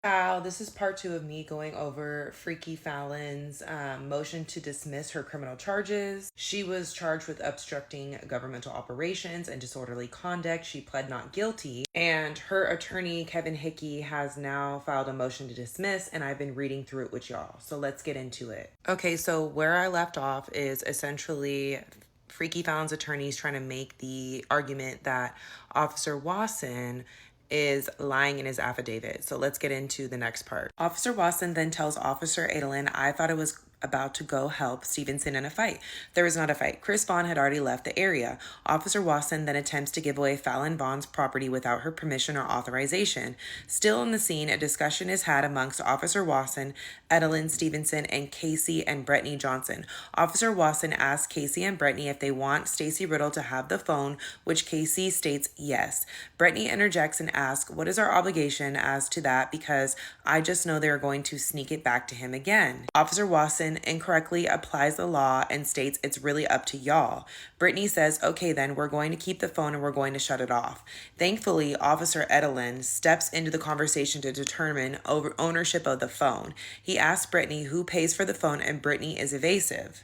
Wow, this is part two of me going over Freaky Fallon's motion to dismiss her criminal charges. She was charged with obstructing governmental operations and disorderly conduct. She pled not guilty, and her attorney, Kevin Hickey, has now filed a motion to dismiss, and I've been reading through it with y'all. So let's get into it. Okay, so where I left off is essentially Freaky Fallon's attorneys trying to make the argument that Officer Wasson is lying in his affidavit. So let's get into the next part. Officer Wasson then tells Officer Adolin, I thought it was about to go help Stevenson in a fight. There was not a fight. Chris Vaughn had already left the area. Officer Wasson then attempts to give away Falen Vaugns' property without her permission or authorization. Still in the scene, a discussion is had amongst Officer Wasson, Adolin Stevenson, and Casey and Brittany Johnson. Officer Wasson asks Casey and Brittany if they want Stacy Riddle to have the phone, which Casey states yes. Brittany interjects and asks, what is our obligation as to that, because I just know they are going to sneak it back to him again. Officer Wasson incorrectly applies the law and states it's really up to y'all. Brittany says, okay then, we're going to keep the phone and we're going to shut it off. Thankfully, Officer Adolin steps into the conversation to determine ownership of the phone. He asks Brittany who pays for the phone, and Brittany is evasive.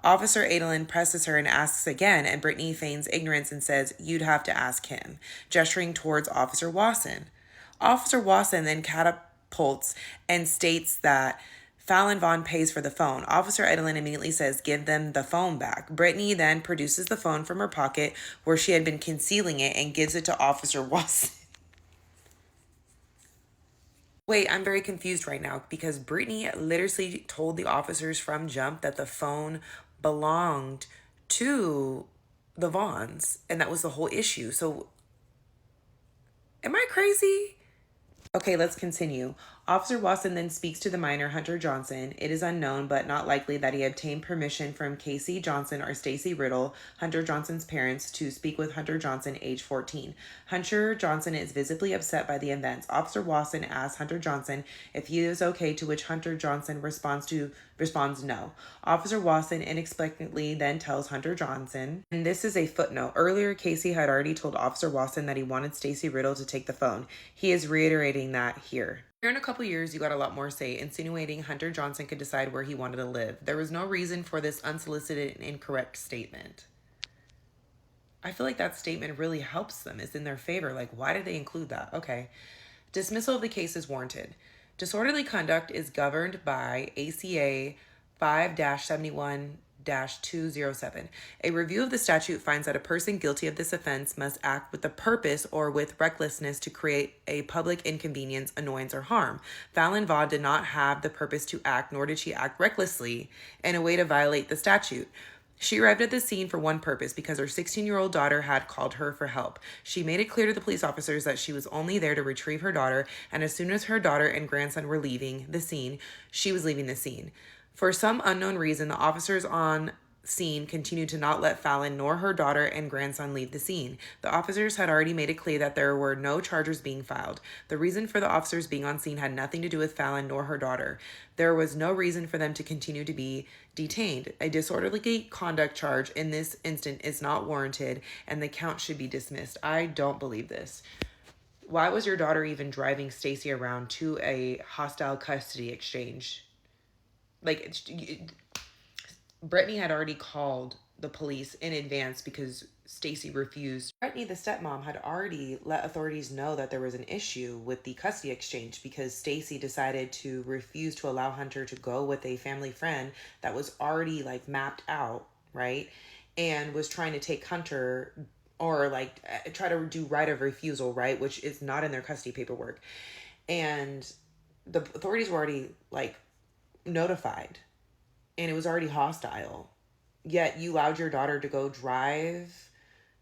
Officer Adolin presses her and asks again, and Brittany feigns ignorance and says, you'd have to ask him, gesturing towards Officer Wasson. Officer Wasson then catapults and states that Falen Vaughn pays for the phone. Officer Adolin immediately says, give them the phone back. Brittany then produces the phone from her pocket where she had been concealing it and gives it to Officer Wasson. Wait, I'm very confused right now because Brittany literally told the officers from jump that the phone belonged to the Vaughns, and that was the whole issue. So, am I crazy? Okay, let's continue. Officer Wasson then speaks to the minor Hunter Johnson. It is unknown, but not likely that he obtained permission from Casey Johnson or Stacy Riddle, Hunter Johnson's parents, to speak with Hunter Johnson, age 14. Hunter Johnson is visibly upset by the events. Officer Wasson asks Hunter Johnson if he is okay, to which Hunter Johnson responds no. Officer Wasson inexplicably then tells Hunter Johnson, and this is a footnote. Earlier, Casey had already told Officer Wasson that he wanted Stacy Riddle to take the phone. He is reiterating that here. Here in a couple years, you got a lot more say, insinuating Hunter Johnson could decide where he wanted to live. There was no reason for this unsolicited and incorrect statement. I feel like that statement really helps them. It's in their favor. Like, why did they include that? Okay. Dismissal of the case is warranted. Disorderly conduct is governed by ACA 5-71 207. A review of the statute finds that a person guilty of this offense must act with the purpose or with recklessness to create a public inconvenience, annoyance, or harm. Falen Vaughan did not have the purpose to act, nor did she act recklessly in a way to violate the statute. She arrived at the scene for one purpose, because her 16-year-old daughter had called her for help. She made it clear to the police officers that she was only there to retrieve her daughter, and as soon as her daughter and grandson were leaving the scene, she was leaving the scene. For some unknown reason, the officers on scene continued to not let Falen nor her daughter and grandson leave the scene. The officers had already made it clear that there were no charges being filed. The reason for the officers being on scene had nothing to do with Falen nor her daughter. There was no reason for them to continue to be detained. A disorderly conduct charge in this instant is not warranted, and the count should be dismissed. I don't believe this. Why was your daughter even driving Stacy around to a hostile custody exchange? Like, Brittany had already called the police in advance because Stacy refused. Brittany, the stepmom, had already let authorities know that there was an issue with the custody exchange because Stacy decided to refuse to allow Hunter to go with a family friend that was already like mapped out, right? And was trying to take Hunter, or like try to do right of refusal, right? Which is not in their custody paperwork. And the authorities were already like notified, and it was already hostile. Yet you allowed your daughter to go drive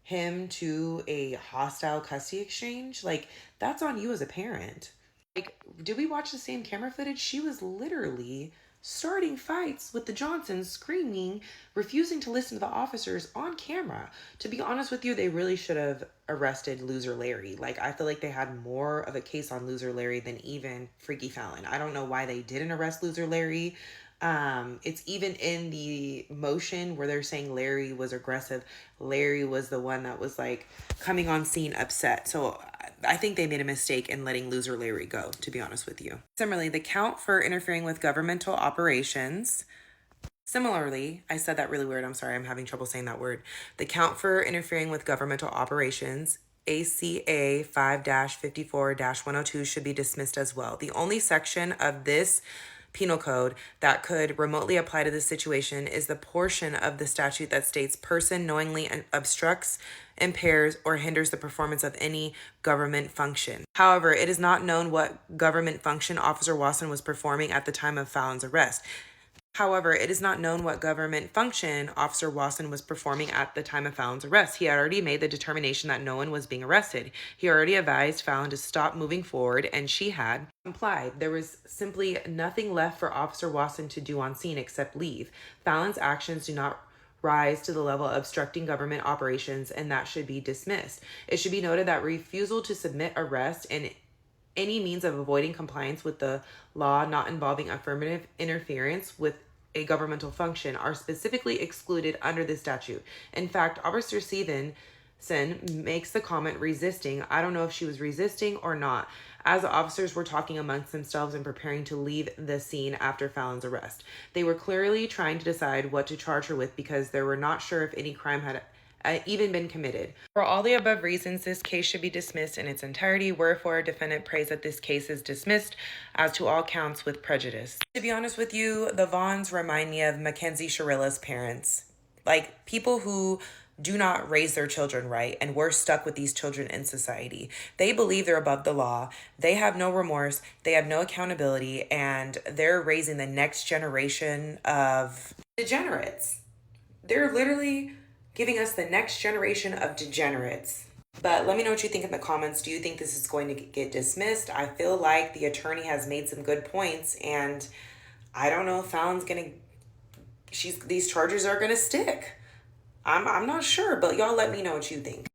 him to a hostile custody exchange? Like, that's on you as a parent. Like, did we watch the same camera footage? She was literally starting fights with the Johnsons, screaming, refusing to listen to the officers on camera. To be honest with you, they really should have arrested Loser Larry. Like, I feel like they had more of a case on Loser Larry than even Freaky Fallon. I don't know why they didn't arrest Loser Larry. It's even in the motion where they're saying Larry was aggressive. Larry was the one that was like coming on scene upset. So I think they made a mistake in letting loser Larry go, to be honest with you. Similarly, the count for interfering with governmental operations. Similarly, I said that really weird. I'm sorry, I'm having trouble saying that word. The count for interfering with governmental operations, ACA 5-54-102, should be dismissed as well. The only section of this penal code that could remotely apply to this situation is the portion of the statute that states person knowingly obstructs, impairs, or hinders the performance of any government function. However, it is not known what government function Officer Wasson was performing at the time of Falen's arrest. However, it is not known what government function Officer Wasson was performing at the time of Falen's arrest. He had already made the determination that no one was being arrested. He already advised Falen to stop moving forward, and she had complied. There was simply nothing left for Officer Wasson to do on scene except leave. Falen's actions do not rise to the level of obstructing government operations, and that should be dismissed. It should be noted that refusal to submit arrest and any means of avoiding compliance with the law not involving affirmative interference with a governmental function are specifically excluded under the statute. In fact, Officer Stevenson makes the comment resisting. I don't know if she was resisting or not, as the officers were talking amongst themselves and preparing to leave the scene after Falen's arrest. They were clearly trying to decide what to charge her with because they were not sure if any crime had even been committed. For all the above reasons, this case should be dismissed in its entirety, wherefore defendant prays that this case is dismissed as to all counts with prejudice. To be honest with you, the Vaugns remind me of Mackenzie Sharilla's parents. Like, people who do not raise their children right, and we're stuck with these children in society. They believe they're above the law. They have no remorse. They have no accountability, and they're raising the next generation of degenerates. They're literally giving us the next generation of degenerates. But let me know what you think in the comments. Do you think this is going to get dismissed? I feel like the attorney has made some good points, and I don't know if Falen's gonna, these charges are gonna stick. I'm not sure, but y'all let me know what you think.